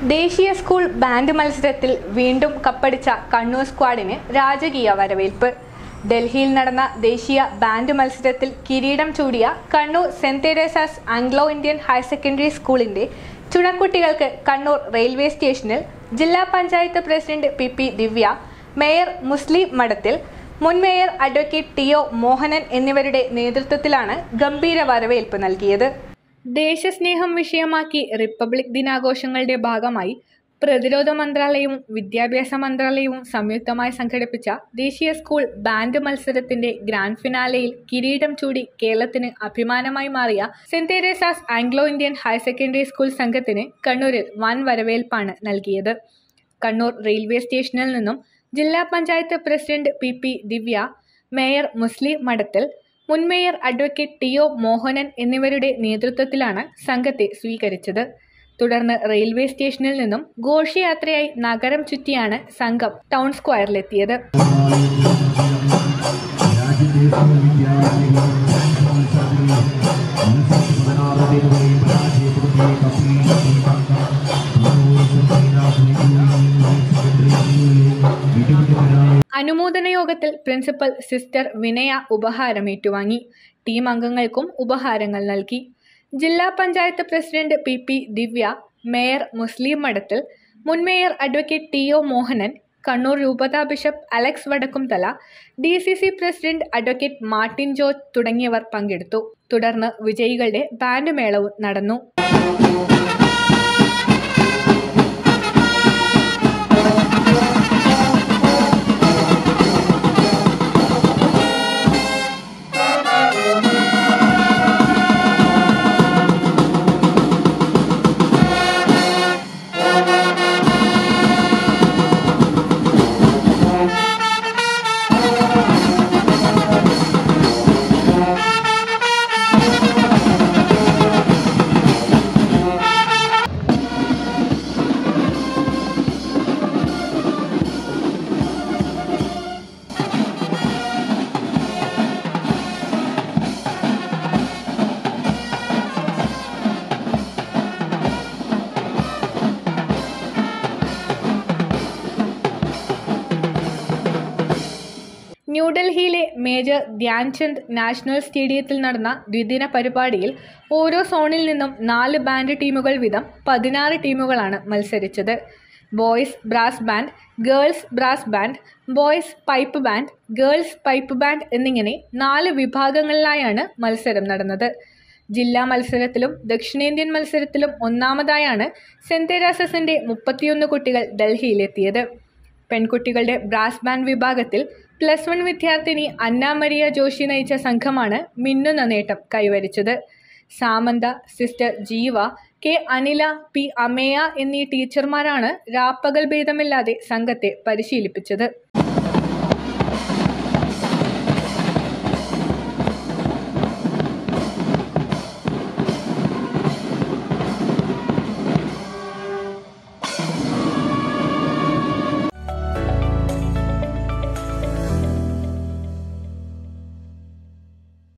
ദേശീയ school band മത്സരത്തിൽ വീണ്ടും കപ്പടിച്ച കണ്ണൂർ സ്ക്വാഡിന് രാജകീയ വരവേൽപ്പ്. ഡൽഹിയിൽ നടന്ന ദേശീയ ബാൻഡ് മത്സരത്തിൽ കിരീടം ചൂടിയ Kannur saint Teresa's Anglo Indian higher secondary സ്കൂളിന്റെ ചുണക്കുട്ടികൾക്ക് കണ്ണൂർ റെയിൽവേ സ്റ്റേഷനിൽ ജില്ലാ panchayat president P Divya, mayor Muslih Madathil, മുൻ മേയർ അഡ്വക്കേറ്റ് ടി.ഒ. മോഹനൻ എന്നിവരുടെ നേതൃത്വത്തിലാണ് ഗംഭീര വരവേൽപ്പ് നൽകിയത്. ദേശസ്നേഹം വിഷയമാക്കി റിപ്പബ്ലിക് ദിനാഘോഷങ്ങളുടെ ഭാഗമായി പ്രതിരോധ മന്ത്രാലയവും വിദ്യാഭ്യാസ മന്ത്രാലയവും സംയുക്തമായി സംഘടിപ്പിച്ച ദേശീയ സ്കൂൾ ബാൻഡ് മത്സരത്തിന്റെ ഗ്രാൻഡ് ഫിനാലെയിൽ കിരീടം ചൂടി കേരളത്തിന് അഭിമാനമായി മാറിയ saint Teresa's Anglo Indian higher secondary school സംഘത്തിന് കണ്ണൂരിൽ വൻ വരവേൽപ്പാണ് നൽകിയത്. കണ്ണൂർ റെയിൽവേ സ്റ്റേഷനിൽ നിന്നും ജില്ലാ panchayat president P Divya, mayor Muslih Madathil, മുൻ മേയർ അഡ്വക്കേറ്റ് ടി.ഒ. മോഹനൻ എന്നിവരുടെ നേതൃത്വത്തിലാണ് സംഘത്തെ സ്വീകരിച്ചത്. തുടർന്ന് റെയിൽവേ സ്റ്റേഷനിൽ നിന്നും ഘോഷയാത്രയായി നഗരം ചുറ്റിയാണ് സംഘം ടൗൺ സ്ക്വയറിലെത്തിയത്. അനുമോദന യോഗത്തിൽ പ്രിൻസിപ്പൽ സിസ്റ്റർ വിനയ ഉപഹാരം ഏറ്റുവാങ്ങി. ടീം അംഗങ്ങൾക്കും ഉപഹാരങ്ങൾ നൽകി. ജില്ലാ panchayat president P Divya, mayor Muslih Madathil, മുൻ മേയർ അഡ്വക്കേറ്റ് ടി.ഒ. മോഹനൻ, കണ്ണൂർ രൂപതാ bishop Alex Vadakkumthala, DCC president advocate Martin George തുടങ്ങിയവർ പങ്കെടുത്തു. തുടർന്ന് വിജയികളുടെ ബാൻഡ് മേളവും നടന്നു. ന്യൂഡൽഹിയിലെ മേജർ ധ്യാൻചന്ദ് നാഷണൽ സ്റ്റേഡിയത്തിൽ നടന്ന ദ്വിദിന പരിപാടിയിൽ ഓരോ സോണിൽ നിന്നും 4 ബാൻഡ് ടീമുകൾ വീതം 16 ടീമുകളാണ് മത്സരിച്ചത്. Boys brass band, girls brass band, boys pipe band, girls pipe band എന്നിങ്ങനെ 4 വിഭാഗങ്ങളിലായാണ് മത്സരം നടന്നത്. ജില്ലാ മത്സരത്തിലും ദക്ഷിണേന്ത്യൻ മത്സരത്തിലും ഒന്നാമതായാണ് സെന്റ് തെരേസാസിന്റെ 31 കുട്ടികൾ ഡൽഹിയിലെത്തിയത്. പെൺകുട്ടികളുടെ ബ്രാസ് ബാൻഡ് വിഭാഗത്തിൽ +1 വിദ്യാർത്ഥിനി അന്ന മരിയ ജോഷി നയിച്ച സംഘമാണ് മിന്നുന്ന നേട്ടം കൈവരിച്ചത്. സാമന്ത, സിസ്റ്റർ ജീവ, കെ അനില, പി അമേയ എന്നീ ടീച്ചർമാരാണ് രാപ്പകൽ ഭേദമില്ലാതെ സംഘത്തെ പരിശീലിപ്പിച്ചത്.